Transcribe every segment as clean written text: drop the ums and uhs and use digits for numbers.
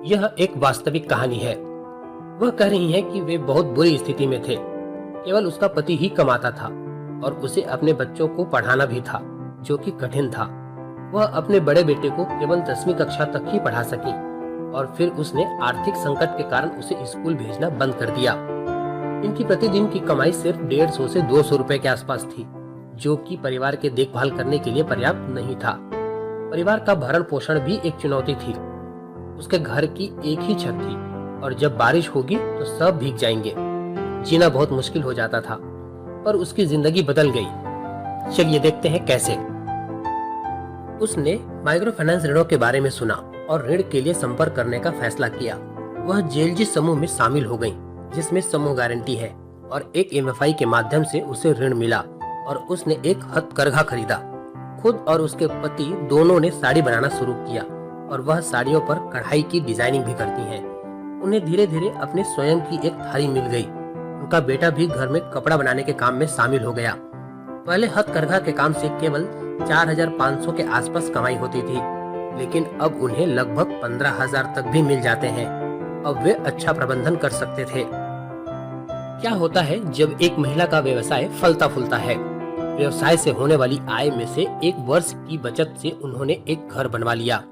यह एक वास्तविक कहानी है। वह कह रही हैं कि वे बहुत बुरी स्थिति में थे। केवल उसका पति ही कमाता था और उसे अपने बच्चों को पढ़ाना भी था, जो कि कठिन था। वह अपने बड़े बेटे को केवल 10वीं कक्षा तक ही पढ़ा सकी और फिर उसने आर्थिक संकट के कारण उसे स्कूल भेजना बंद कर दिया। इनकी प्रतिदिन की कमाई सिर्फ 150 से 200 रुपए के आसपास थी, जो कि परिवार के देखभाल करने के लिए पर्याप्त नहीं था। परिवार का भरण पोषण भी एक चुनौती थी। उसके घर की एक ही छत थी और जब बारिश होगी तो सब भीग जाएंगे। जीना बहुत मुश्किल हो जाता था, पर उसकी जिंदगी बदल गई। चलिए देखते हैं कैसे। उसने माइक्रो फाइनेंस ऋणों के बारे में सुना और ऋण के लिए संपर्क करने का फैसला किया। वह जेएलजी समूह में शामिल हो गई, जिसमें समूह गारंटी है, और एक एमएफआई के माध्यम से उसे ऋण मिला और उसने एक हथकरघा खरीदा। खुद और उसके पति दोनों ने साड़ी बनाना शुरू किया और वह साड़ियों पर कढ़ाई की डिजाइनिंग भी करती हैं। उन्हें धीरे धीरे अपने स्वयं की एक थाली मिल गई। उनका बेटा भी घर में कपड़ा बनाने के काम में शामिल हो गया। पहले हथकरघा के काम से केवल 4,500 के आसपास कमाई होती थी, लेकिन अब उन्हें लगभग 15,000 तक भी मिल जाते हैं। अब वे अच्छा प्रबंधन कर सकते थे। क्या होता है जब एक महिला का व्यवसाय फलता फूलता है? व्यवसाय से होने वाली आय में से एक वर्ष की बचत से उन्होंने एक घर बनवा लिया।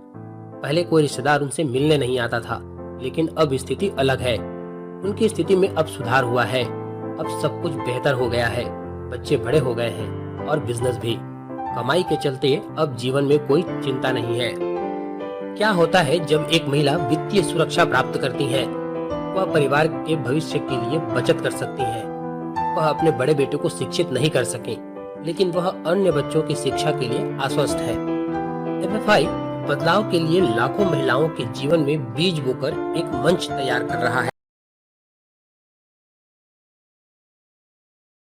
पहले कोई रिश्तेदार उनसे मिलने नहीं आता था, लेकिन अब स्थिति अलग है। उनकी स्थिति में अब सुधार हुआ है। अब सब कुछ बेहतर हो गया है। बच्चे बड़े हो गए हैं और बिजनेस भी। कमाई के चलते अब जीवन में कोई चिंता नहीं है। क्या होता है जब एक महिला वित्तीय सुरक्षा प्राप्त करती है? वह परिवार के भविष्य के लिए बचत कर सकती है। वह अपने बड़े बेटे को शिक्षित नहीं कर सके, लेकिन वह अन्य बच्चों की शिक्षा के लिए आश्वस्त है। एमएफआई बदलाव के लिए लाखों महिलाओं के जीवन में बीज बोकर एक मंच तैयार कर रहा है।